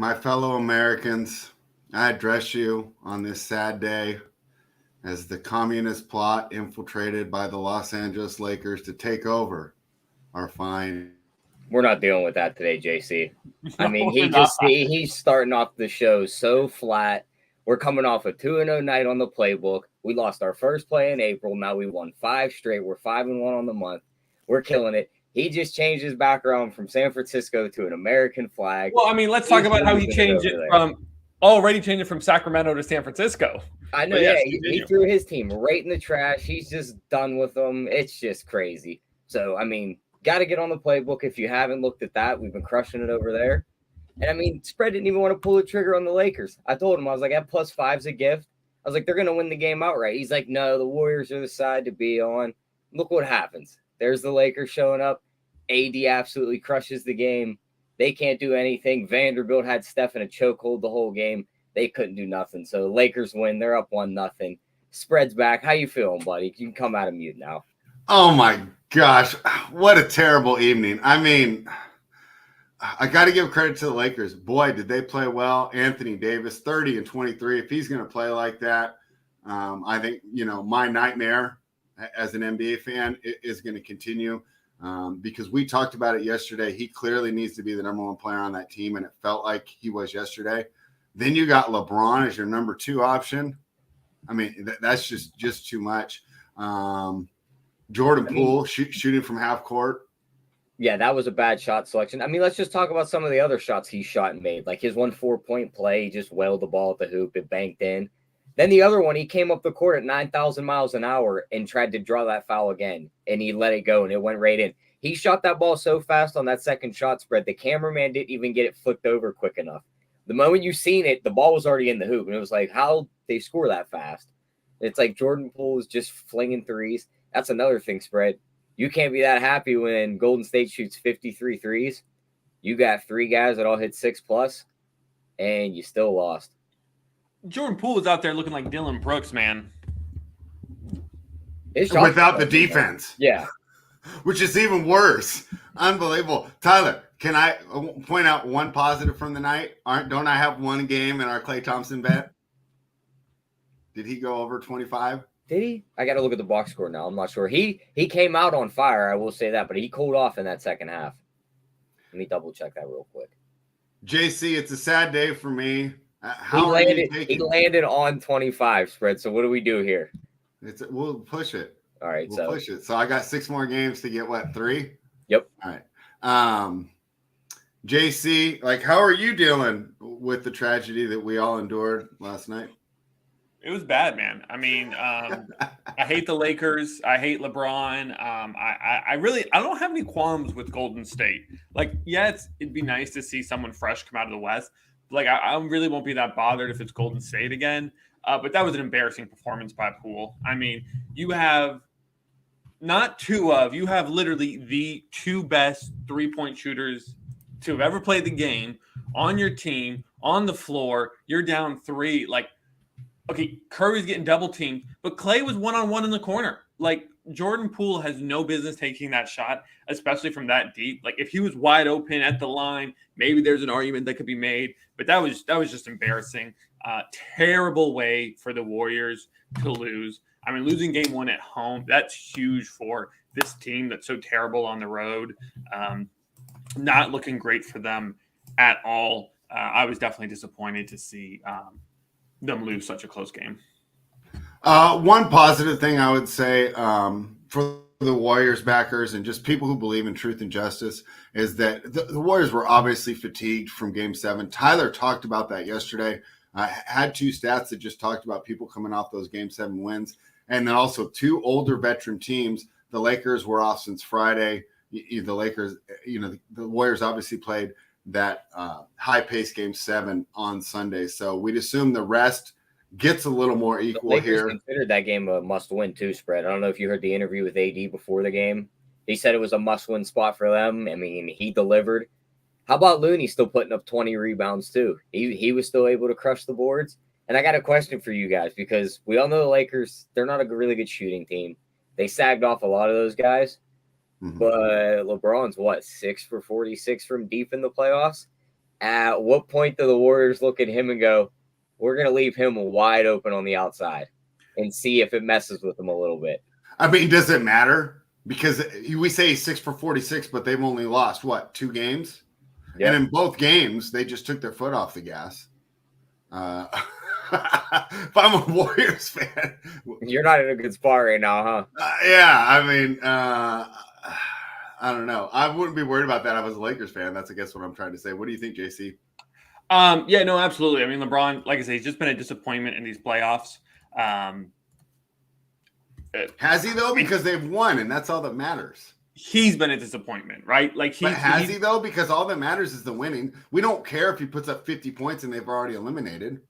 my fellow Americans, I address you on this sad day as the communist plot infiltrated by the Los Angeles Lakers to take over our fine. We're not dealing with that today, JC. I No, mean, we're not. he's starting off the show so flat. We're coming off a 2-0 night on the playbook. We lost our first play in April. Now we won 5 straight. We're 5-1 on the month. We're killing it. He just changed his background from San Francisco to an American flag. Well, I mean, let's talk about how he changed it from Sacramento to San Francisco. I know, yes, yeah. He threw his team right in the trash. He's just done with them. It's just crazy. So, I mean, got to get on the playbook. If you haven't looked at that, we've been crushing it over there. And, I mean, Spread didn't even want to pull the trigger on the Lakers. I told him, I was like, that +5's a gift. I was like, they're going to win the game outright. He's like, no, the Warriors are the side to be on. Look what happens. There's the Lakers showing up. AD absolutely crushes the game. They can't do anything. Vanderbilt had Steph in a chokehold the whole game. They couldn't do nothing. So the Lakers win. They're up 1-0. Spread's back. How you feeling, buddy? You can come out of mute now. Oh, my gosh. What a terrible evening. I mean, I got to give credit to the Lakers. Boy, did they play well. Anthony Davis, 30 and 23. If he's going to play like that, I think, my nightmare as an NBA fan is going to continue. Because we talked about it yesterday. He clearly needs to be the number 1 player on that team, and it felt like he was yesterday. Then you got LeBron as your number 2 option. I mean, that's just too much. Jordan Poole shooting from half court. Yeah, that was a bad shot selection. I mean, let's just talk about some of the other shots he shot and made. Like his 1 4-point play, he just wailed the ball at the hoop. It banked in. Then the other one, he came up the court at 9,000 miles an hour and tried to draw that foul again, and he let it go, and it went right in. He shot that ball so fast on that second shot spread, the cameraman didn't even get it flicked over quick enough. The moment you seen it, the ball was already in the hoop, and it was like, how they score that fast? It's like Jordan Poole is just flinging threes. That's another thing, Spread. You can't be that happy when Golden State shoots 53 threes. You got 3 guys that all hit 6+, and you still lost. Jordan Poole is out there looking like Dylan Brooks, man. Without the defense. Yeah. Which is even worse. Unbelievable. Tyler, can I point out one positive from the night? Don't I have one game in our Klay Thompson bet? Did he go over 25? Did he? I got to look at the box score now. I'm not sure. He came out on fire, I will say that, but he cooled off in that second half. Let me double check that real quick. JC, it's a sad day for me. He landed on 25, Spread. So what do we do here? We'll push it. All right, we'll push it. So I got 6 more games to get 3? Yep. All right. JC, how are you dealing with the tragedy that we all endured last night? It was bad, man. I mean, I hate the Lakers. I hate LeBron. I don't have any qualms with Golden State. It'd be nice to see someone fresh come out of the West. I really won't be that bothered if it's Golden State again. But that was an embarrassing performance by Poole. I mean, you have you have literally the 2 best 3-point shooters to have ever played the game on your team, on the floor. You're down 3. Okay, Curry's getting double teamed, but Klay was 1-on-1 in the corner. Jordan Poole has no business taking that shot, especially from that deep. If he was wide open at the line, maybe there's an argument that could be made, but that was just embarrassing. Terrible way for the Warriors to lose. I mean, losing game 1 at home, that's huge for this team that's so terrible on the road. Not looking great for them at all. I was definitely disappointed to see them lose such a close game. One positive thing I would say for the Warriors backers and just people who believe in truth and justice is that the Warriors were obviously fatigued from Game 7. Tyler talked about that yesterday. I had 2 stats that just talked about people coming off those Game 7 wins. And then also 2 older veteran teams. The Lakers were off since Friday. The Lakers, the Warriors obviously played that high-paced Game 7 on Sunday. So we'd assume the rest gets a little more equal the Lakers here. Considered that game a must-win too, Spread. I don't know if you heard the interview with AD before the game. He said it was a must-win spot for them. I mean, he delivered. How about Looney still putting up 20 rebounds too? He was still able to crush the boards. And I got a question for you guys because we all know the Lakers, they're not a really good shooting team. They sagged off a lot of those guys. Mm-hmm. But LeBron's 6 for 46 from deep in the playoffs. At what point do the Warriors look at him and go, we're going to leave him wide open on the outside and see if it messes with him a little bit? I mean, does it matter? Because we say he's 6 for 46, but they've only lost, 2 games? Yep. And in both games, they just took their foot off the gas. If I'm a Warriors fan. You're not in a good spot right now, huh? Yeah, I mean, I don't know. I wouldn't be worried about that if I was a Lakers fan. That's, I guess, what I'm trying to say. What do you think, JC? Yeah, no, absolutely. I mean, LeBron, like I say, he's just been a disappointment in these playoffs. Has he, though? Because they've won, and that's all that matters. He's been a disappointment, right? Like, has he, though? Because all that matters is the winning. We don't care if he puts up 50 points and they've already eliminated.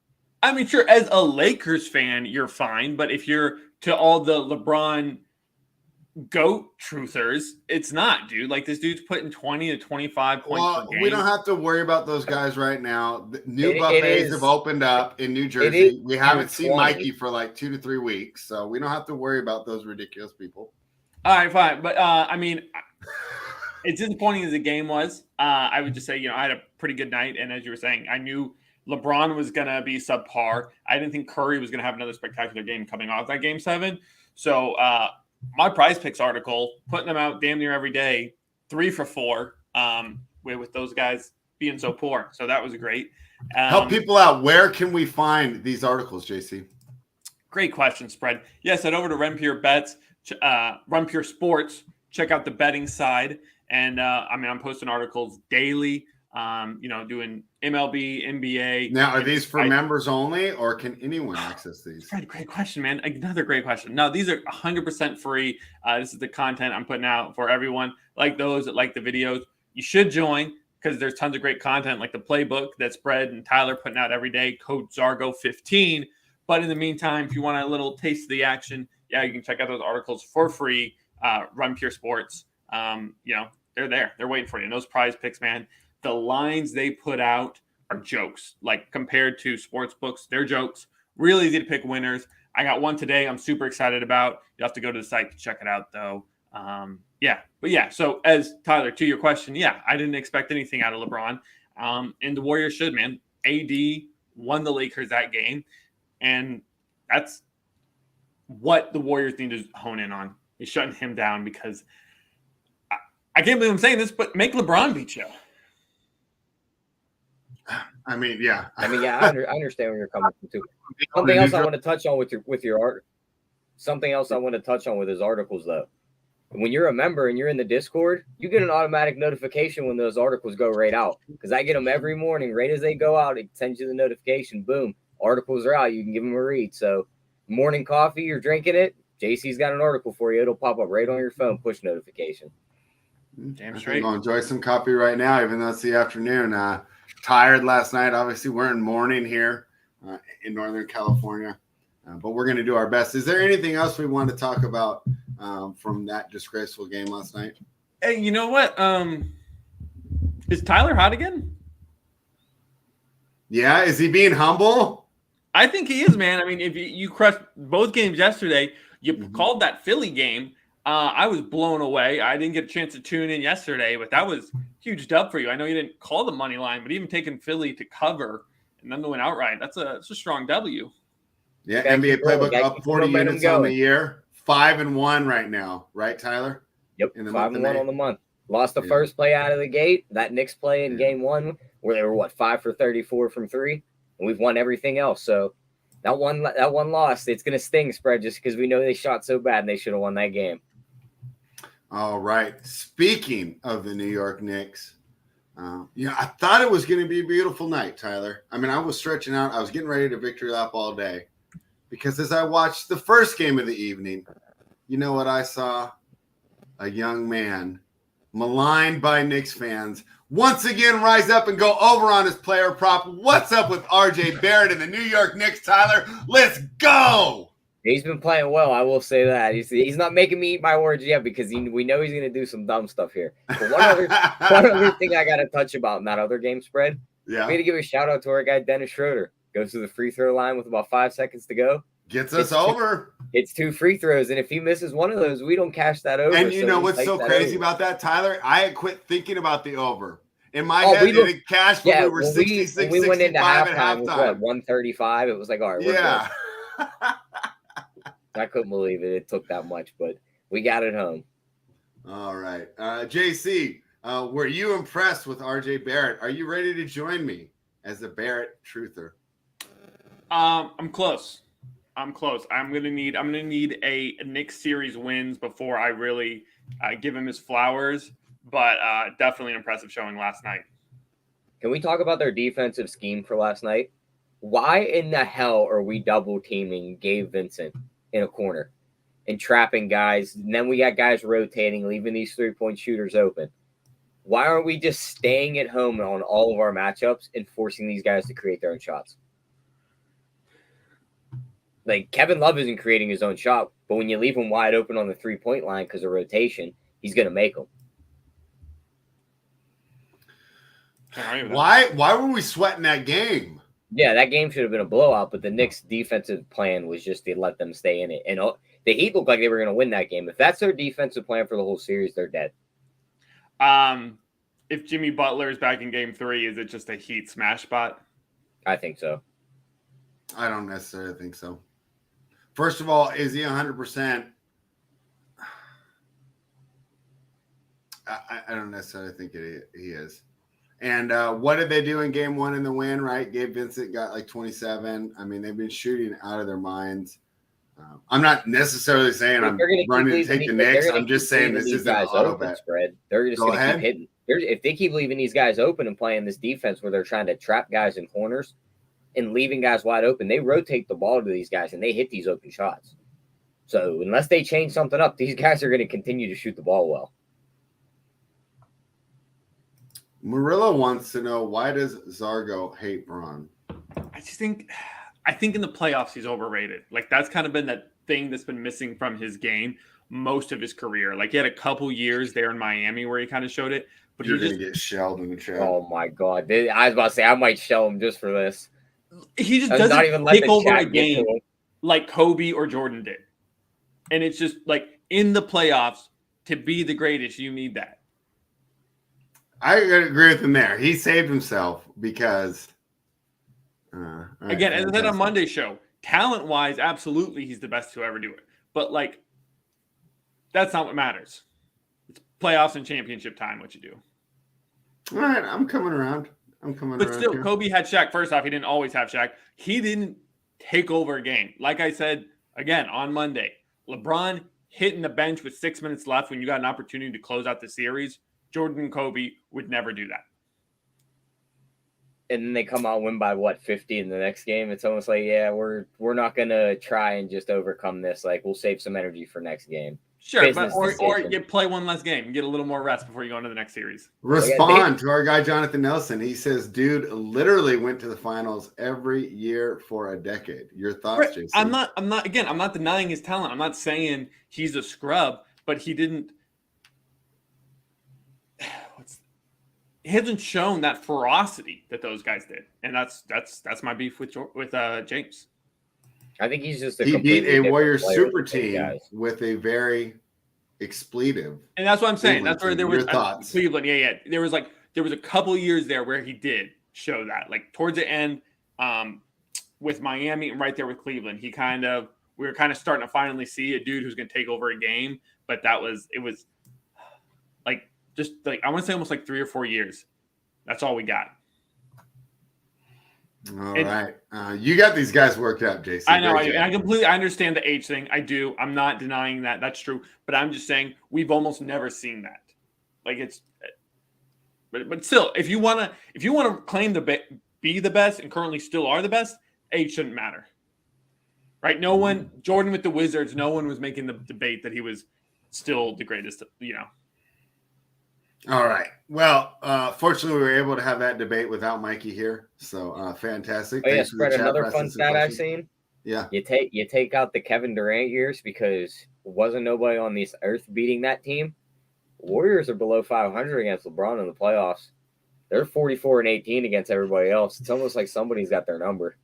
I mean, sure, as a Lakers fan, you're fine. But if you're to all the LeBron GOAT truthers, it's not, dude. Like, this dude's putting 20 to 25 points per game. We don't have to worry about those guys right now. The new buffets have opened up in New Jersey. We haven't seen Mikey for like 2 to 3 weeks, so we don't have to worry about those ridiculous people. All right, fine. But, I mean, it's disappointing as the game was. I would just say, I had a pretty good night. And as you were saying, I knew LeBron was going to be subpar. I didn't think Curry was going to have another spectacular game coming off that Game 7. So, my Prize Picks article, putting them out damn near every day, 3 for 4, with those guys being so poor. So that was great. Help people out. Where can we find these articles, JC? Great question, Spread. Yes, head over to Renpure Bets, Renpure Sports. Check out the betting side. And, I'm posting articles daily, doing MLB, NBA. Now, are these for members only, or can anyone access these? Fred, great question, man. Another great question. No, these are 100% free. This is the content I'm putting out for everyone. Like those that like the videos, you should join because there's tons of great content like the playbook that Spread and Tyler putting out every day, code Zargo15. But in the meantime, if you want a little taste of the action, you can check out those articles for free. Run Pure Sports. They're there. They're waiting for you. And those Prize Picks, man, the lines they put out are jokes. Like compared to sports books, they're jokes. Really easy to pick winners. I got one today I'm super excited about. You have to go to the site to check it out, though. So as Tyler, to your question, I didn't expect anything out of LeBron. And the Warriors should, man. AD won the Lakers that game. And that's what the Warriors need to hone in on, is shutting him down, because I can't believe I'm saying this, but make LeBron beat you. I understand where you're coming from too. Something else I want to touch on with your art. Something else I want to touch on with his articles, though. When you're a member and you're in the Discord, you get an automatic notification when those articles go right out. Because I get them every morning, right as they go out. It sends you the notification. Boom, articles are out. You can give them a read. So, morning coffee, you're drinking it. JC's got an article for you. It'll pop up right on your phone, push notification. Damn straight. I'm going to enjoy some coffee right now, even though it's the afternoon. Tired last night. Obviously, we're in morning here in Northern California, but we're going to do our best. Is there anything else we want to talk about from that disgraceful game last night? Hey, you know what? Is Tyler hot again? Yeah. Is he being humble? I think he is, man. I mean, if you crushed both games yesterday, you called that Philly game. I was blown away. I didn't get a chance to tune in yesterday, but that was a huge dub for you. I know you didn't call the money line, but even taking Philly to cover and then to win outright, that's a strong W. Yeah, NBA Playbook up 40 units on the year. 5-1 right now, right, Tyler? Yep, 5-1 on the month. Lost the first play out of the gate. That Knicks play in game 1, where they were 5 for 34 from 3, and we've won everything else. So that one loss, it's gonna sting, Spread, just because we know they shot so bad and they should have won that game. All right. Speaking of the New York Knicks, I thought it was going to be a beautiful night, Tyler. I mean, I was stretching out. I was getting ready to victory lap all day, because as I watched the first game of the evening, you know what I saw? A young man maligned by Knicks fans once again rise up and go over on his player prop. What's up with RJ Barrett and the New York Knicks, Tyler? Let's go! He's been playing well, I will say that. He's not making me eat my words yet, because we know he's going to do some dumb stuff here. But one other thing I got to touch about in that other game, Spread. Yeah. We got to give a shout out to our guy, Dennis Schroeder. Goes to the free throw line with about 5 seconds to go. Gets us over. It's 2 free throws, and if he misses one of those, we don't cash that over. And you know what's so crazy about that, Tyler? I had quit thinking about the over. In my Oh, head, we looked- it cashed when we were 66, when we went into 65 halftime, at it was halftime. what, 135? It was like, all right, we're Yeah. good. I couldn't believe it took that much, but we got it home. All right. JC, were you impressed with RJ Barrett? Are you ready to join me as a Barrett truther? I'm close. I'm gonna need a Knicks series wins before I really give him his flowers. But definitely an impressive showing last night. Can we talk about their defensive scheme for last night? Why in the hell are we double teaming Gabe Vincent in a corner and trapping guys? And then we got guys rotating, leaving these 3-point shooters open. Why aren't we just staying at home on all of our matchups and forcing these guys to create their own shots? Like, Kevin Love isn't creating his own shot, but when you leave him wide open on the 3-point line because of rotation, he's going to make them. Why were we sweating that game? Yeah, that game should have been a blowout, but the Knicks' defensive plan was just to let them stay in it. And the Heat looked like they were going to win that game. If that's their defensive plan for the whole series, they're dead. If Jimmy Butler is back in game 3, is it just a Heat smash spot? I think so. I don't necessarily think so. First of all, is he 100%? I don't necessarily think he is. And what did they do in game 1 in the win, right? Gabe Vincent got like 27. I mean, they've been shooting out of their minds. I'm not necessarily saying I'm running to take the Knicks. I'm just saying this isn't an auto bet. Spread. They're just going to keep hitting. If they keep leaving these guys open and playing this defense where they're trying to trap guys in corners and leaving guys wide open, they rotate the ball to these guys and they hit these open shots. So unless they change something up, these guys are going to continue to shoot the ball well. Murillo wants to know, why does Zargo hate Braun? I think in the playoffs he's overrated. Like, that's kind of been that thing that's been missing from his game most of his career. Like, he had a couple years there in Miami where he kind of showed it, but You're gonna get shelled in the chat. Oh my God! I was about to say I might shell him just for this. He just doesn't not even take over a game like Kobe or Jordan did, and it's just like in the playoffs to be the greatest, you need that. I agree with him there. He saved himself because. Again, as I said on Monday's show, talent-wise, absolutely, he's the best to ever do it. But, like, that's not what matters. It's playoffs and championship time, what you do. All right, I'm coming around. But still, here. Kobe had Shaq. First off, he didn't always have Shaq. He didn't take over a game. Like I said, again, on Monday, LeBron hitting the bench with 6 minutes left when you got an opportunity to close out the series. Jordan and Kobe would never do that. And then they come out and win by 50 in the next game. It's almost like, yeah, we're not gonna try and just overcome this. Like, we'll save some energy for next game. Sure, but or you play one less game and get a little more rest before you go into the next series. Respond to our guy Jonathan Nelson. He says, "Dude, literally went to the finals every year for a decade." Your thoughts, Jason? I'm not denying his talent. I'm not saying he's a scrub, but he didn't. He hasn't shown that ferocity that those guys did, and that's my beef with James. I think he's just he beat a Warriors super team with a very expletive, and that's what I'm saying. Cleveland that's where there was thoughts. Cleveland. Yeah. There was a couple of years there where he did show that, like towards the end, with Miami and right there with Cleveland. We were kind of starting to finally see a dude who's going to take over a game, but it was like. Just like I want to say almost like 3 or 4 years. That's all we got. All right. You got these guys worked out, Jason. I know. I understand the age thing. I do. I'm not denying that. That's true. But I'm just saying we've almost never seen that. Like it's but still, if you want to claim to be the best and currently still are the best, age shouldn't matter. Right? No one, Jordan with the Wizards, no one was making the debate that he was still the greatest, All right. Well, fortunately, we were able to have that debate without Mikey here. So fantastic. Oh, yeah, spread another fun stat I've seen. Yeah. You take out the Kevin Durant years because wasn't nobody on this earth beating that team. Warriors are below 500 against LeBron in the playoffs. They're 44-18 against everybody else. It's almost like somebody's got their number.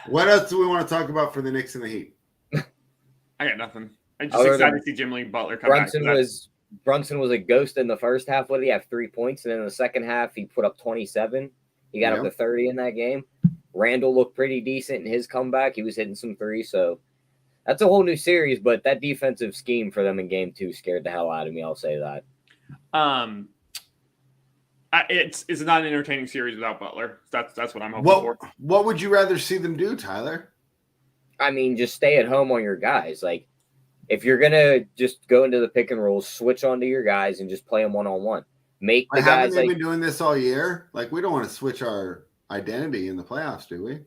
What else do we want to talk about for the Knicks and the Heat? I got nothing. I'm just excited to see Jimmy Butler come Brunson back. Brunson was a ghost in the first half. What did he have? 3 points. And then in the second half, he put up 27. He got up to 30 in that game. Randall looked pretty decent in his comeback. He was hitting some threes. So that's a whole new series. But that defensive scheme for them in game 2 scared the hell out of me. I'll say that. It's not an entertaining series without Butler. That's what I'm hoping for. What would you rather see them do, Tyler? I mean, just stay at home on your guys. Like, if you're going to just go into the pick and roll, switch onto your guys and just play them one-on-one. Make the guys haven't they been doing this all year? Like, we don't want to switch our identity in the playoffs, do we?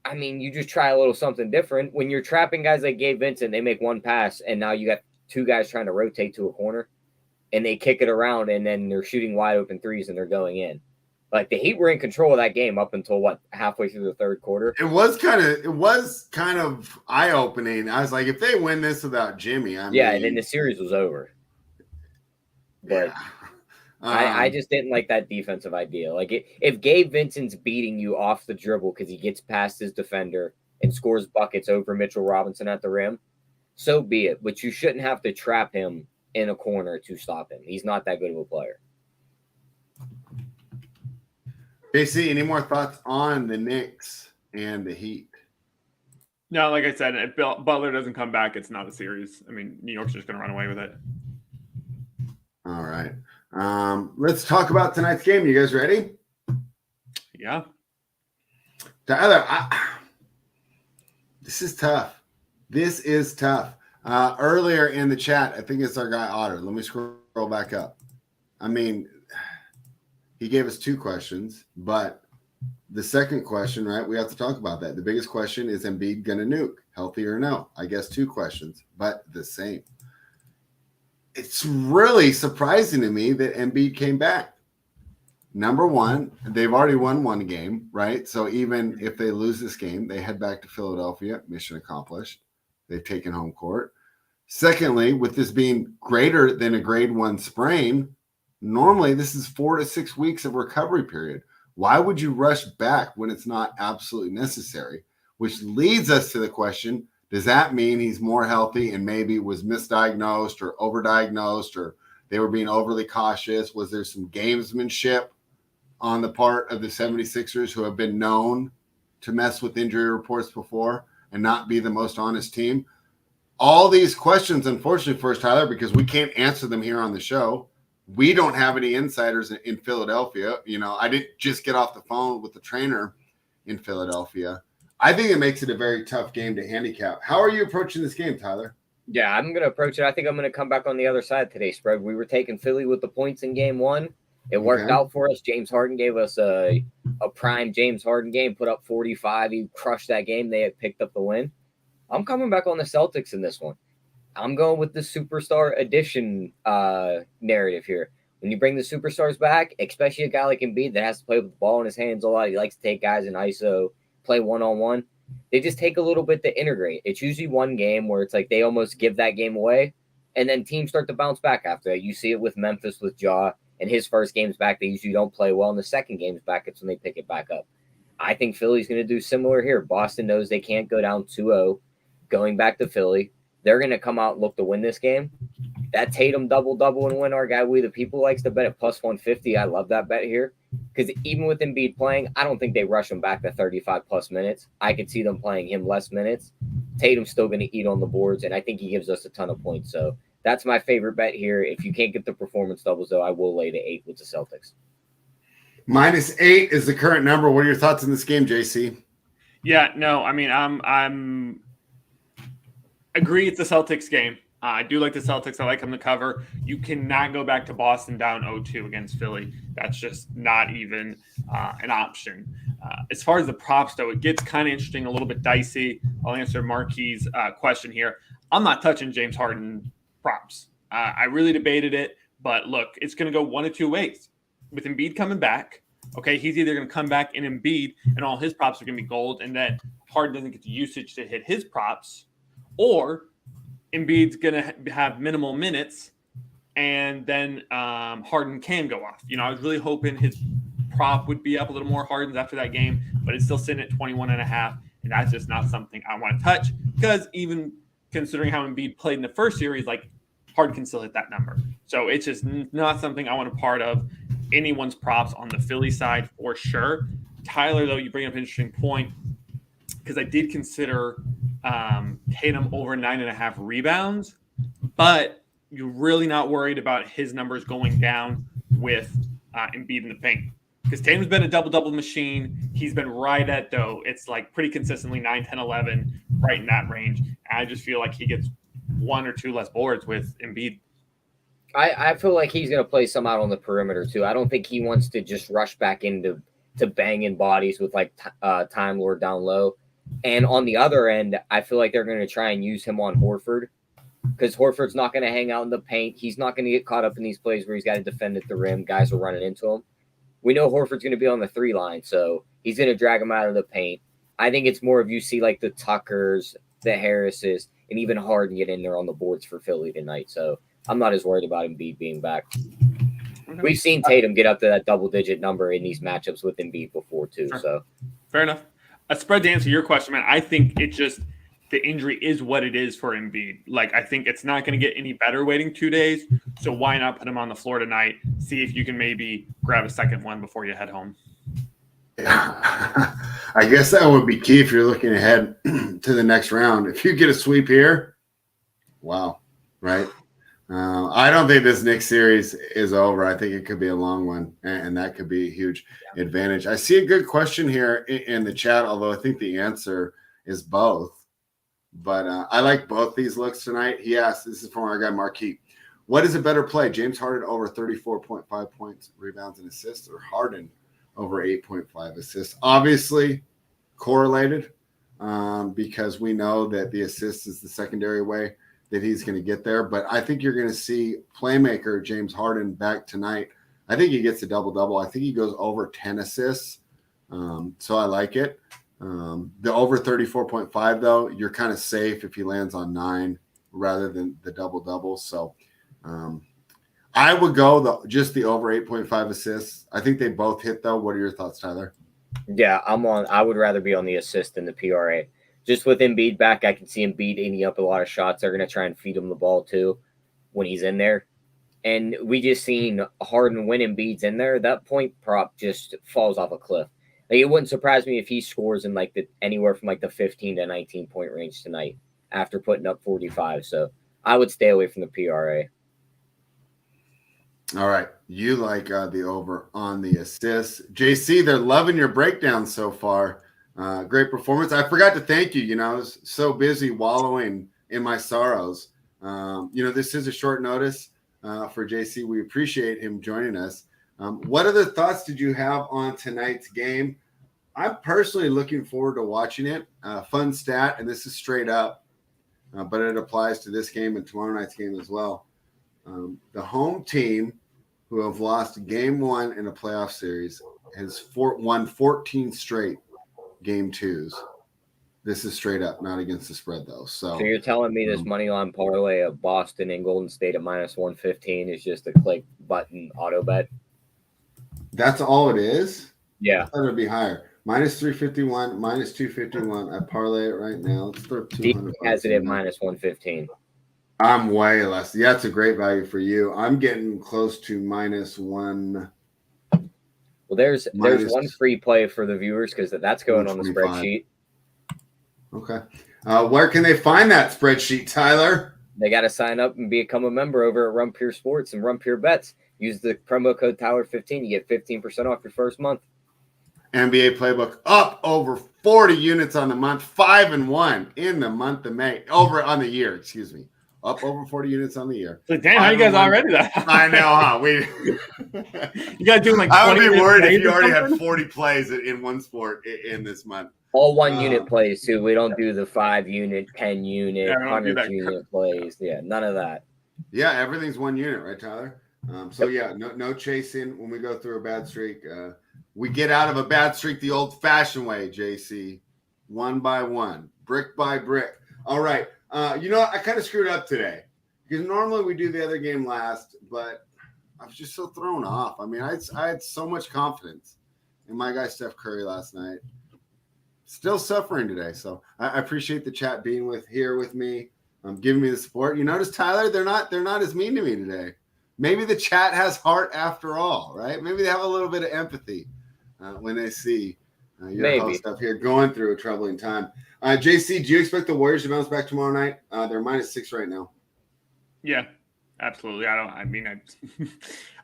I mean, you just try a little something different. When you're trapping guys like Gabe Vincent, they make one pass, and now you got 2 guys trying to rotate to a corner, and they kick it around, and then they're shooting wide open threes, and they're going in. Like, the Heat were in control of that game up until halfway through the third quarter. It was kind of eye-opening. I was like, if they win this without Jimmy, and then the series was over. But I just didn't like that defensive idea. Like, if Gabe Vincent's beating you off the dribble because he gets past his defender and scores buckets over Mitchell Robinson at the rim, so be it. But you shouldn't have to trap him in a corner to stop him. He's not that good of a player. JC, any more thoughts on the Knicks and the Heat? No, like I said, if Butler doesn't come back, it's not a series. I mean, New York's just going to run away with it. All right. Let's talk about tonight's game. You guys ready? Yeah. Tyler, this is tough. Earlier in the chat, I think it's our guy Otter. Let me scroll back up. I mean, he gave us 2 questions, but the second question, right, we have to talk about that. The biggest question is Embiid going to nuke, healthy or no? I guess 2 questions, but the same. It's really surprising to me that Embiid came back. Number one, they've already won 1 game, right? So even if they lose this game, they head back to Philadelphia. Mission accomplished. They've taken home court. Secondly, with this being greater than a grade 1 sprain, normally this is 4 to 6 weeks of recovery period. Why would you rush back when it's not absolutely necessary? Which leads us to the question, does that mean he's more healthy and maybe was misdiagnosed or overdiagnosed, or they were being overly cautious? Was there some gamesmanship on the part of the 76ers, who have been known to mess with injury reports before and not be the most honest team? All these questions, unfortunately for us, Tyler, because we can't answer them here on the show. We don't have any insiders in Philadelphia. You know, I didn't just get off the phone with the trainer in Philadelphia. I think it makes it a very tough game to handicap. How are you approaching this game, Tyler? Yeah, I'm going to approach it. I think I'm going to come back on the other side today, spread. We were taking Philly with the points in game 1. It worked out for us. James Harden gave us a prime James Harden game, put up 45. He crushed that game. They had picked up the win. I'm coming back on the Celtics in this one. I'm going with the superstar edition narrative here. When you bring the superstars back, especially a guy like Embiid that has to play with the ball in his hands a lot, he likes to take guys in ISO, play one-on-one. They just take a little bit to integrate. It's usually 1 game where it's like they almost give that game away, and then teams start to bounce back after that. You see it with Memphis with Ja. In his first games back, they usually don't play well. In the second games back, it's when they pick it back up. I think Philly's going to do similar here. Boston knows they can't go down 2-0 going back to Philly. They're going to come out and look to win this game. That Tatum double-double and win, our guy We the People likes to bet at plus 150. I love that bet here because even with Embiid playing, I don't think they rush him back to 35-plus minutes. I could see them playing him less minutes. Tatum's still going to eat on the boards, and I think he gives us a ton of points. So that's my favorite bet here. If you can't get the performance doubles, though, I will lay the 8 with the Celtics. -8 is the current number. What are your thoughts on this game, JC? Yeah, no, I mean, I'm agree it's the Celtics game. I do like the Celtics. I like them to cover. You cannot go back to Boston down 0-2 against Philly. That's just not even an option. As far as the props, though, it gets kind of interesting, a little bit dicey. I'll answer Marquis' question here. I'm not touching James Harden props. I really debated it, but look, it's going to go 1 of 2 ways. With Embiid coming back, okay, he's either going to come back in Embiid and all his props are going to be gold, and then Harden doesn't get the usage to hit his props, or Embiid's going to have minimal minutes, and then Harden can go off. You know, I was really hoping his prop would be up a little more, Harden's after that game, but it's still sitting at 21.5, and that's just not something I want to touch, because even considering how Embiid played in the first series, like, Harden can still hit that number. So it's just not something I want a part of anyone's props on the Philly side for sure. Tyler, though, you bring up an interesting point because I did consider Tatum over 9.5 rebounds, but you're really not worried about his numbers going down with Embiid in the paint. Because Tatum's been a double-double machine. He's been right at, though, it's like pretty consistently 9, 10, 11, right in that range. And I just feel like he gets 1 or 2 less boards with Embiid. I feel like he's going to play some out on the perimeter, too. I don't think he wants to just rush back into banging bodies with, like, Time Lord down low. And on the other end, I feel like they're going to try and use him on Horford because Horford's not going to hang out in the paint. He's not going to get caught up in these plays where he's got to defend at the rim. Guys are running into him. We know Horford's going to be on the 3 line, so he's going to drag him out of the paint. I think it's more of you see like the Tuckers, the Harrises, and even Harden get in there on the boards for Philly tonight. So I'm not as worried about Embiid being back. Okay. We've seen Tatum get up to that double-digit number in these matchups with Embiid before too. Sure. So fair enough. A spread to answer your question, man. I think it just the injury is what it is for Embiid. Like I think it's not going to get any better waiting 2 days. So why not put him on the floor tonight? See if you can maybe grab a second one before you head home. Yeah. I guess that would be key if you're looking ahead to the next round. If you get a sweep here, wow, right? I don't think this Knicks series is over. I think it could be a long one, and that could be a huge advantage. I see a good question here in the chat, although I think the answer is both. But I like both these looks tonight. He asked, this is from our guy Marquis, what is a better play? James Harden over 34.5 points, rebounds, and assists, or Harden over 8.5 assists? Obviously correlated because we know that the assist is the secondary way that he's going to get there. But I think you're going to see playmaker James Harden back tonight. I think he gets a double-double. I think he goes over 10 assists. So I like it. The over 34.5, though, you're kind of safe if he lands on 9 rather than the double-double. So I would go just the over 8.5 assists. I think they both hit, though. What are your thoughts, Tyler? yeah, I would rather be on the assist than the PRA. Just with Embiid back, I can see Embiid eating up a lot of shots. They're going to try and feed him the ball, too, when he's in there. And we just seen Harden when Embiid's in there. That point prop just falls off a cliff. Like, it wouldn't surprise me if he scores in like anywhere from like the 15 to 19 point range tonight after putting up 45. So I would stay away from the PRA. All right. You like the over on the assists. JC, they're loving your breakdown so far. Great performance. I forgot to thank you. I was so busy wallowing in my sorrows. This is a short notice for JC. We appreciate him joining us. What other thoughts did you have on tonight's game? I'm personally looking forward to watching it. Fun stat, and this is straight up, but it applies to this game and tomorrow night's game as well. The home team who have lost game 1 in a playoff series has won 14 straight game 2s. This is straight up, not against the spread, though. So you're telling me this money line parlay of Boston and Golden State at minus 115 is just a click button auto bet? That's all it is? Yeah. I thought it would be higher. Minus 351, minus 251. I parlay it right now. Let's throw 200. Has it at minus 115. I'm way less. Yeah, it's a great value for you. I'm getting close to minus 1. Well, there's one free play for the viewers because that's going on the spreadsheet. Okay. Where can they find that spreadsheet, Tyler? They got to sign up and become a member over at Run Pure Sports and Run Pure Bets. Use the promo code Tyler15. You get 15% off your first month. NBA playbook up over 40 units on the month, 5-1 in the month of May. Over on the year, excuse me. Up over 40 units on the year. So damn, how you guys already that? I know, huh? You guys doing like I would be worried if you already had 40 plays in one sport in this month. All 1 unit plays too. We don't do the 5 unit, 10 unit, 100 unit plays. Yeah, none of that. Yeah, everything's 1 unit, right, Tyler? No chasing when we go through a bad streak. We get out of a bad streak the old-fashioned way, JC. 1 by 1, brick by brick. All right. I kind of screwed up today because normally we do the other game last, but I was just so thrown off. I mean, I had so much confidence in my guy Steph Curry last night. Still suffering today. So I appreciate the chat being here with me. giving me the support. You notice, Tyler, they're not as mean to me today. Maybe the chat has heart after all, right? Maybe they have a little bit of empathy when they see your host up here going through a troubling time. JC, do you expect the Warriors to bounce back tomorrow night? They're -6 right now. Yeah, absolutely.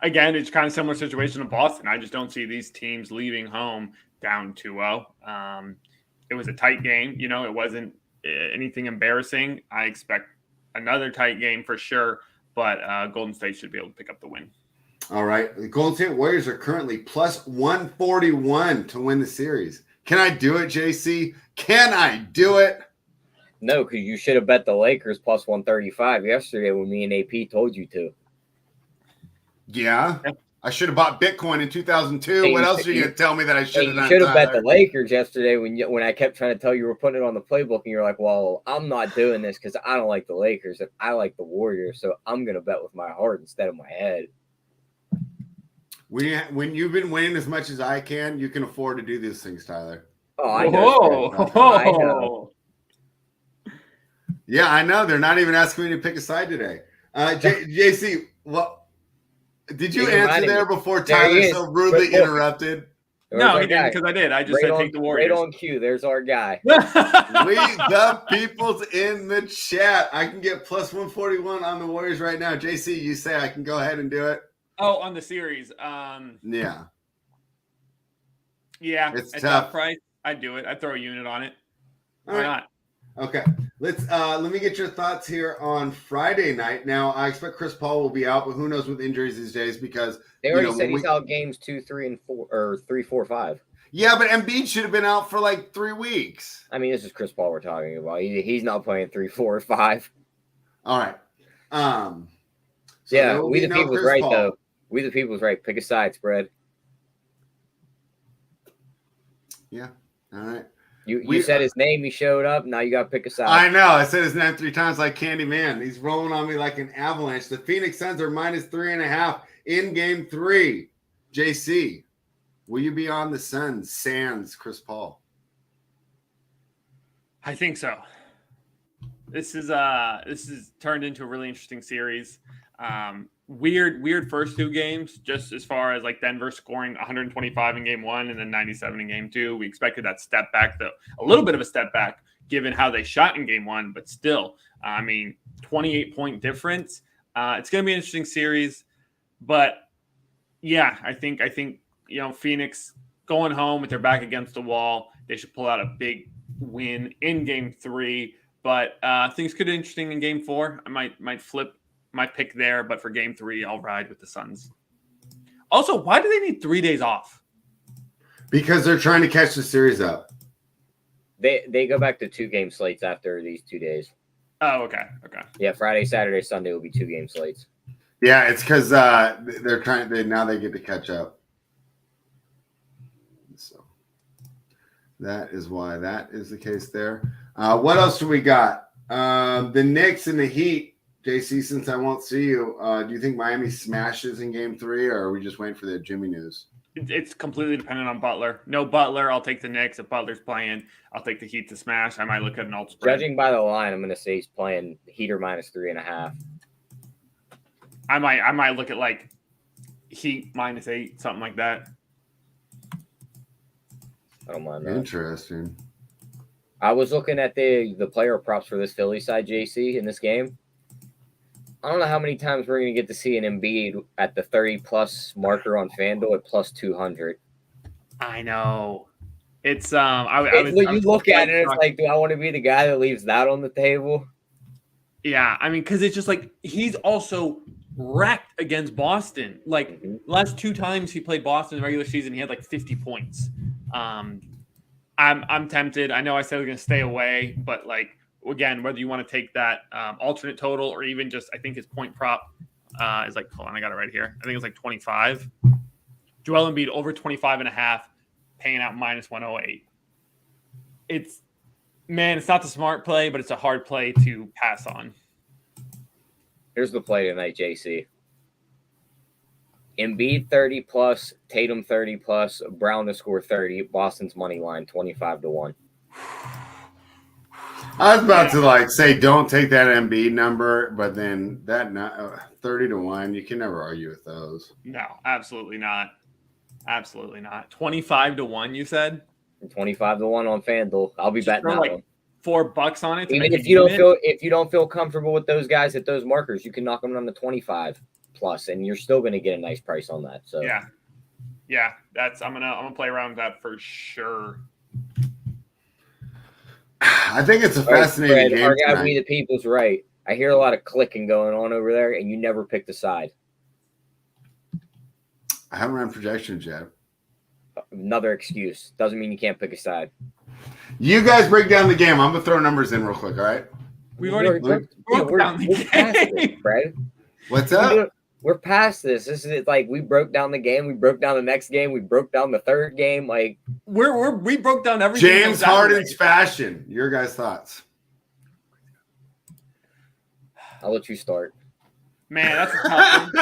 Again, it's kind of similar situation to Boston. I just don't see these teams leaving home down 2-0. It was a tight game. It wasn't anything embarrassing. I expect another tight game for sure, but Golden State should be able to pick up the win. All right. The Golden State Warriors are currently +141 to win the series. Can I do it, JC? Can I do it? No, because you should have bet the Lakers +135 yesterday when me and AP told you to. Yeah. I should have bought Bitcoin in 2002. Hey, what else are you going to tell me that I should have done? You should have bet the Lakers yesterday when I kept trying to tell you were putting it on the playbook, and you're like, well, I'm not doing this because I don't like the Lakers and I like the Warriors, so I'm going to bet with my heart instead of my head. When you've been winning as much as I can, you can afford to do these things, Tyler. Oh, I know. I know. Yeah, I know. They're not even asking me to pick a side today. JC, what did you answer there before Tyler so rudely interrupted? No, he didn't, because I did. I just said take the Warriors. Right on cue. There's our guy. We the people's in the chat. I can get +141 on the Warriors right now. JC, you say I can go ahead and do it? Oh, on the series. Yeah. Yeah. It's at tough. That price, I'd do it. I'd throw a unit on it. Why not? Okay. Let me get your thoughts here on Friday night. Now, I expect Chris Paul will be out, but who knows with injuries these days, because they already said he's out games 2, 3, and 4, or 3, 4, 5. Yeah, but Embiid should have been out for like 3 weeks. I mean, this is Chris Paul we're talking about. He's not playing 3, 4, 5. All right. So yeah, we the people's right, though. We the people's right. Pick a side, spread. Yeah. All right. You said his name. He showed up. Now you got to pick a side. I know. I said his name 3 times like Candyman. He's rolling on me like an avalanche. The Phoenix Suns are -3.5 in Game 3. JC, will you be on the Suns sans Chris Paul? I think so. This is turned into a really interesting series. Weird first 2 games, just as far as like Denver scoring 125 in game 1 and then 97 in game 2. We expected that step back, though, a little bit of a step back given how they shot in game 1, but still, 28-point difference. It's going to be an interesting series, but yeah, I think Phoenix going home with their back against the wall, they should pull out a big win in game 3. But things could be interesting in game 4. I might flip my pick there, but for game 3, I'll ride with the Suns. Also, why do they need 3 days off? Because they're trying to catch the series up. They go back to 2-game slates after these 2 days. Oh, okay. Yeah, Friday, Saturday, Sunday will be 2-game slates. Yeah, it's because they're trying. Now they get to catch up. So that is why that is the case there. What else do we got? The Knicks and the Heat. JC, since I won't see you, do you think Miami smashes in game 3, or are we just waiting for the Jimmy news? It's completely dependent on Butler. No Butler, I'll take the Knicks. If Butler's playing, I'll take the Heat to smash. I might look at an alt spread. Judging by the line, I'm going to say he's playing Heater -3.5. I might look at like Heat -8, something like that. I don't mind that. Interesting. I was looking at the player props for this Philly side, JC, in this game. I don't know how many times we're going to get to see an Embiid at the 30-plus marker on FanDuel at +200. I know. It's you look at it, and it's like, do I want to be the guy that leaves that on the table? Yeah, because it's just like he's also wrecked against Boston. Like last 2 times he played Boston in the regular season, he had like 50 points. I'm tempted. I know I said we're going to stay away, but like, again, whether you want to take that alternate total or even just, I think his point prop is like, hold on, I got it right here. I think it's like 25. Joel Embiid over 25.5, paying out -108. It's not the smart play, but it's a hard play to pass on. Here's the play tonight, JC. Embiid 30+, Tatum 30+, Brown to score 30, Boston's money line 25-1. I was about to say don't take that Embiid number, but then that 30-1, you can never argue with those. No, absolutely not. Absolutely not. 25-1, you said? 25-1 on FanDuel. I'll be betting that one. $4 on it. Even if you don't feel comfortable with those guys at those markers, you can knock them down to 25 plus, and you're still going to get a nice price on that. So yeah, I'm gonna play around with that for sure. I think it's a fascinating game. Our guy, We the People's right. I hear a lot of clicking going on over there, and you never pick the side. I haven't run projections yet. Another excuse. Doesn't mean you can't pick a side. You guys break down the game. I'm gonna throw numbers in real quick. All right. We've already broke down the game, Fred. What's up? We're past this. This is like we broke down the game. We broke down the next game. We broke down the third game. Like we broke down everything. James Harden's fashion. Your guys' thoughts? I'll let you start. Man, that's a tough one.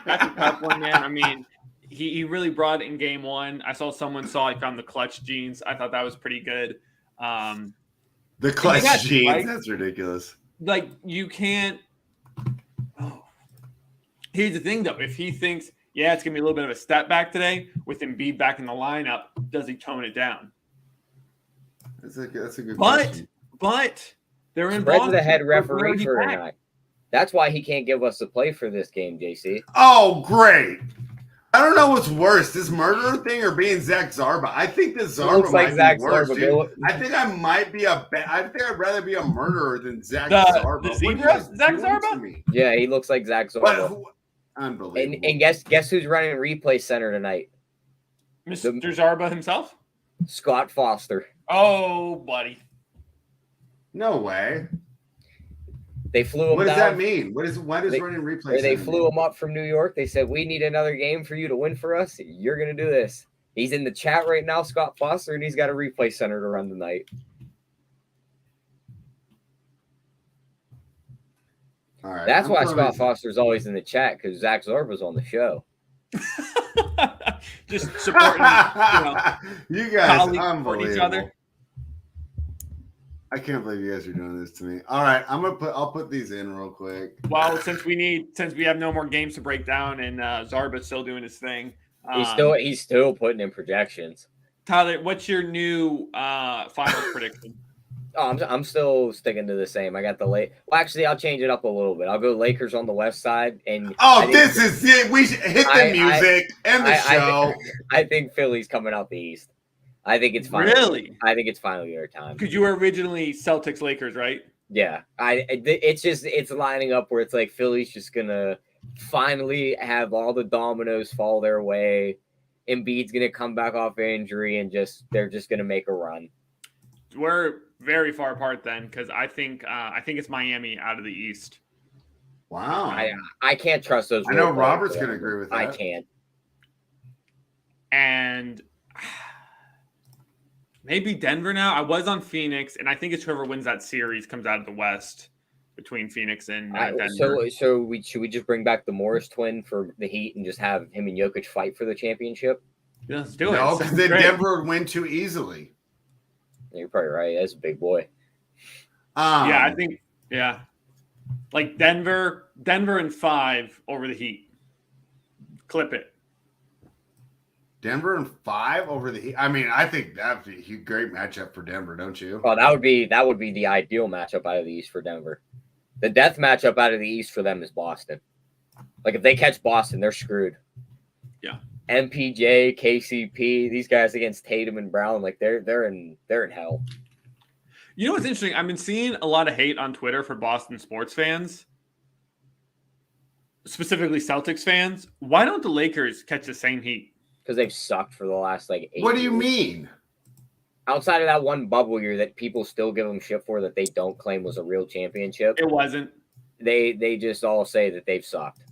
That's a tough one, man. I mean, he really brought it in game one. I saw someone he found the clutch jeans. I thought that was pretty good. The clutch jeans. Right? That's ridiculous. Like you can't. Oh. Here's the thing, though. If he thinks, it's gonna be a little bit of a step back today with Embiid back in the lineup, does he tone it down? That's a good question. But they're in Boston. The head referee for tonight. That's why he can't give us the play for this game, JC. Oh, great. I don't know what's worse, this murderer thing or being Zach Zarba. I think this Zarba might be worse, dude. I think I'd rather be a murderer than Zach Zarba. The zebra? Zach Zarba? Yeah, he looks like Zach Zarba. Unbelievable. And guess who's running replay center tonight? Mr. Zarba himself? Scott Foster. Oh, buddy. No way. They flew him What does down. That mean? Why does running replay? They flew him up from New York. They said, we need another game for you to win for us. You're going to do this. He's in the chat right now, Scott Foster, and he's got a replay center to run tonight. All right. That's why Scott Foster's always in the chat, because Zach Zarba's on the show. Just supporting you guys support each other. I can't believe you guys are doing this to me. All right, I'll put these in real quick. Well, since we have no more games to break down and Zarba's still doing his thing. He's still putting in projections. Tyler, what's your new finals prediction? Oh, I'm still sticking to the same. I got the Well, actually, I'll change it up a little bit. I'll go Lakers on the west side, and this is it. We should hit the music and the show. I think Philly's coming out the east. I think it's finally. Really? I think it's finally their time. Because you were originally Celtics Lakers, right? Yeah. It's lining up where it's like Philly's just gonna finally have all the dominoes fall their way. Embiid's gonna come back off injury and they're just gonna make a run. We're very far apart then, because I think it's Miami out of the East. Wow. I can't trust those. I know Robert's gonna agree with that. I can't. And maybe Denver now. I was on Phoenix, and I think it's whoever wins that series comes out of the West between Phoenix and Denver. So should we just bring back the Morris twin for the Heat and just have him and Jokic fight for the championship? Yeah, let's do it. No, because then Denver would win too easily. You're probably right. That's a big boy. I think like Denver in 5 over the Heat. Clip it. Denver in 5 over the Heat. I mean, I think that'd be a great matchup for Denver, don't you? Oh, that would be the ideal matchup out of the East for Denver. The death matchup out of the East for them is Boston. Like if they catch Boston, they're screwed. Yeah. MPJ, KCP, these guys against Tatum and Brown, like they're in hell. You know what's interesting? I've been seeing a lot of hate on Twitter for Boston sports fans, specifically Celtics fans. Why don't the Lakers catch the same heat? Because they've sucked for the last 8 What do you years. mean? Outside of that one bubble year that people still give them shit for that they don't claim was a real championship. It wasn't. They just all say that they've sucked.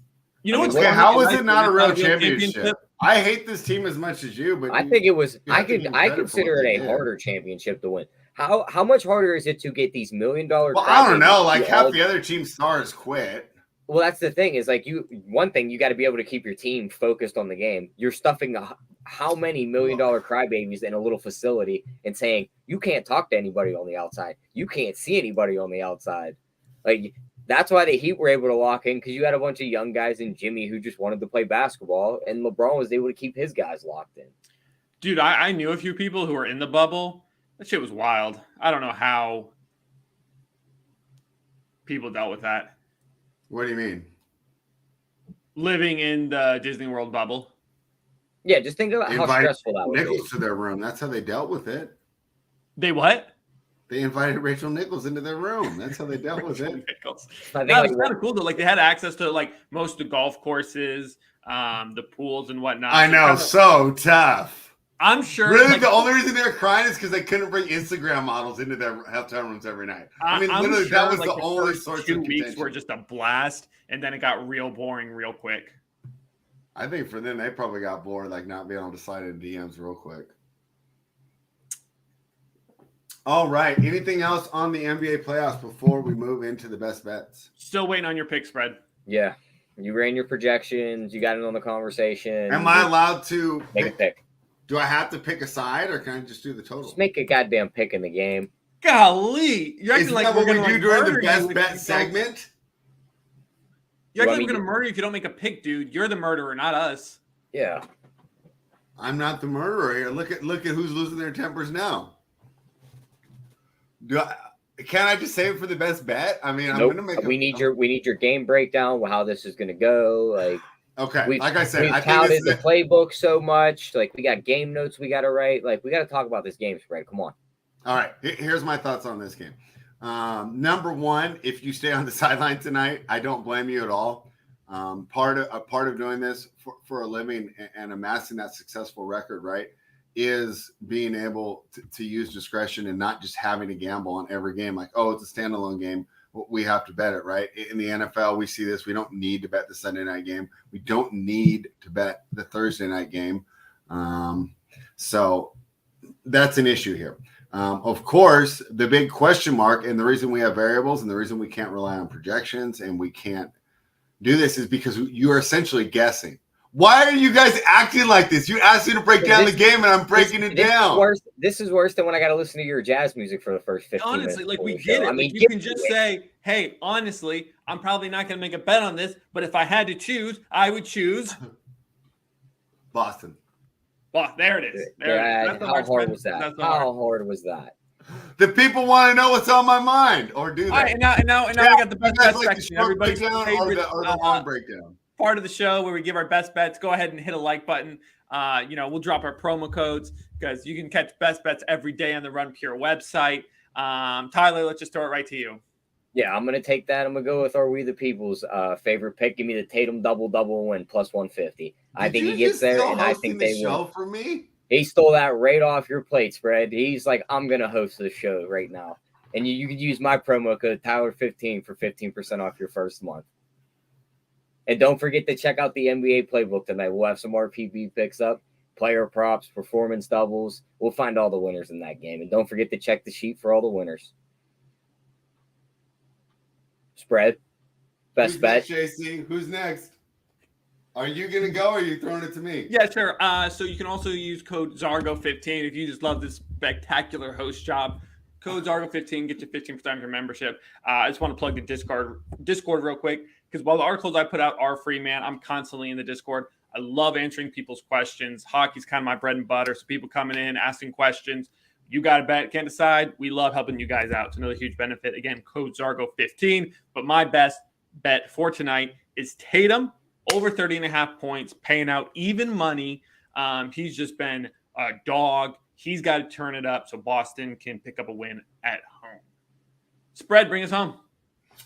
You know what's how is it not a real championship? I hate this team as much as you, but I think it was. I consider it a harder championship to win. How much harder is it to get these $1 million? Well, I don't know. Like half the other team stars quit. Well, that's the thing is like one thing you got to be able to keep your team focused on the game. You're stuffing how many $1 million crybabies in a little facility and saying you can't talk to anybody on the outside. You can't see anybody on the outside. Like that's why the Heat were able to lock in because you had a bunch of young guys and Jimmy who just wanted to play basketball, and LeBron was able to keep his guys locked in. Dude, I knew a few people who were in the bubble. That shit was wild. I don't know how people dealt with that. What do you mean? Living in the Disney World bubble. Yeah, just think about how stressful that was. Nichols to their room. That's how they dealt with it. They what? They invited Rachel Nichols into their room. That's how they dealt with it. Nichols. That was kind of cool though. Like they had access to like most of the golf courses, the pools and whatnot. I know, so tough. I'm sure. Really, like, the only reason they were crying is because they couldn't bring Instagram models into their hotel rooms every night. I mean, literally, sure, that was like, the only source of 2 contention. weeks were just a blast, and then it got real boring real quick. I think for them, they probably got bored, like not being able to slide in DMs real quick. All right. Anything else on the NBA playoffs before we move into the best bets? Still waiting on your pick spread. Yeah. You ran your projections. You got it on the conversation. Am I allowed to make a pick? Do I have to pick a side, or can I just do the total? Just make a goddamn pick in the game. Golly, you're acting like what we're we going do during the best bet segment. You're acting like we're going to murder you if you don't make a pick, dude. You're the murderer, not us. Yeah. I'm not the murderer here. Look at who's losing their tempers now. Can I just save it for the best bet? I mean, nope. I'm going to make. We need your game breakdown. How this is going to go. Like. Okay, like I said, we've touted the playbook so much. Like we got game notes we got to write. Like we got to talk about this game spread. Come on. All right, here's my thoughts on this game. Number one, if you stay on the sideline tonight, I don't blame you at all. Part of doing this for a living and amassing that successful record, right, is being able to use discretion and not just having to gamble on every game. Like, oh, it's a standalone game. We have to bet it, right? In the NFL, we see this. We don't need to bet the Sunday night game. We don't need to bet the Thursday night game. So that's an issue here. Of course, the big question mark and the reason we have variables and the reason we can't rely on projections and we can't do this is because you are essentially guessing. Why are you guys acting like this? You asked me to break down the game, and I'm breaking it down. This is worse than when I got to listen to your jazz music for the first 15 minutes. Honestly, like we get it. I mean, you can just say, hey, honestly, I'm probably not going to make a bet on this, but if I had to choose, I would choose Boston. Well, there it is. How hard was that? How hard was that? The people want to know what's on my mind, or do they? All right, and now we got the best bet section. Everybody's favorite or the long breakdown. Part of the show where we give our best bets. Go ahead and hit a like button. We'll drop our promo codes because you can catch best bets every day on the Run Pure website. Tyler, let's just throw it right to you. Yeah, I'm going to take that. I'm going to go with our We the People's favorite pick. Give me the Tatum double win plus 150. I think he gets there, and I think they win. For me? He stole that right off your plate, Spread. He's like, I'm going to host the show right now. And you can use my promo code Tyler15 for 15% off your first month. And don't forget to check out the NBA playbook tonight. We'll have some more PB picks up, player props, performance doubles. We'll find all the winners in that game. And don't forget to check the sheet for all the winners. Spread. Best bet. JC, who's next? Are you going to go or are you throwing it to me? Yeah, sure. So you can also use code Zargo15 if you just love this spectacular host job. Code Zargo15, get you 15% of your membership. I just want to plug the Discord real quick because while the articles I put out are free, man, I'm constantly in the Discord. I love answering people's questions. Hockey's kind of my bread and butter. So people coming in, asking questions. You got a bet, can't decide. We love helping you guys out. It's another huge benefit. Again, code Zargo15. But my best bet for tonight is Tatum over 30.5 points, paying out even money. He's just been a dog. He's got to turn it up so Boston can pick up a win at home. Spread, bring us home.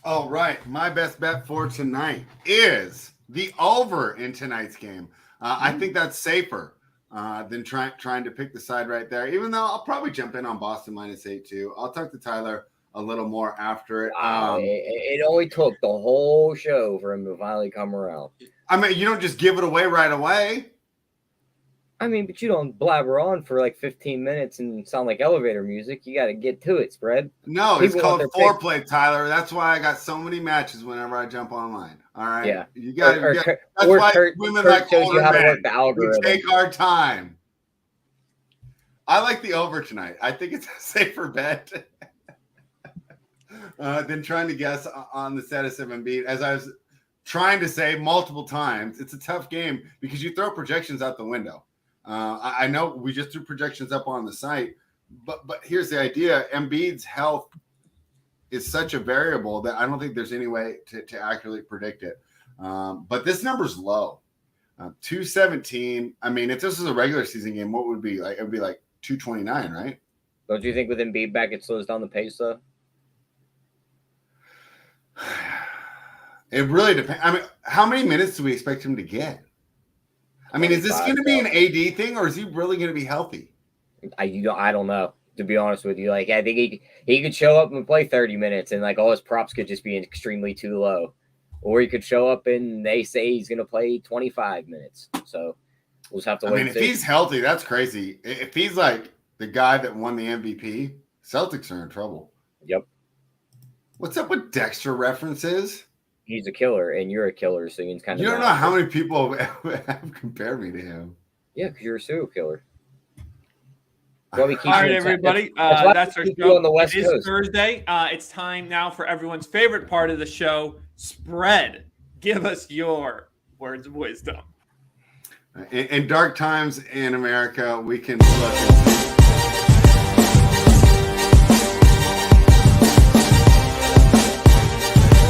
All right. My best bet for tonight is the over in tonight's game. I think that's safer than trying to pick the side right there, even though I'll probably jump in on Boston -8 too. I'll talk to Tyler a little more after it. It only took the whole show for him to finally come around. I mean, you don't just give it away right away. I mean, but you don't blabber on for like 15 minutes and sound like elevator music. You got to get to it, Spread. No, it's called foreplay, Tyler. That's why I got so many matches whenever I jump online. All right. Yeah. You got Or that's or why Kurt women shows like you older how to work men. the We algorithm. take our time. I like the over tonight. I think it's a safer bet than trying to guess on the status of Embiid. As I was trying to say multiple times, it's a tough game because you throw projections out the window. I know we just threw projections up on the site, but here's the idea: Embiid's health is such a variable that I don't think there's any way to accurately predict it. But this number's low. 217. I mean, if this was a regular season game, what would it be like? It would be like 229, right? Don't you think with Embiid back, it slows down the pace though? It really depends. I mean, how many minutes do we expect him to get? I mean, is this going to be an AD thing, or is he really going to be healthy? I don't know. To be honest with you, like I think he could show up and play 30 minutes, and like all his props could just be extremely too low, or he could show up and they say he's going to play 25 minutes. So we'll just have to wait. I mean, if he's healthy, that's crazy. If he's like the guy that won the MVP, Celtics are in trouble. Yep. What's up with Dexter references? He's a killer, and you're a killer, so you kind of. You don't know how many people have compared me to him. Yeah, because you're a serial killer. All right, everybody. That's our show. On the West It is Coast. Thursday. It's time now for everyone's favorite part of the show, spread. Give us your words of wisdom. In dark times in America, we can look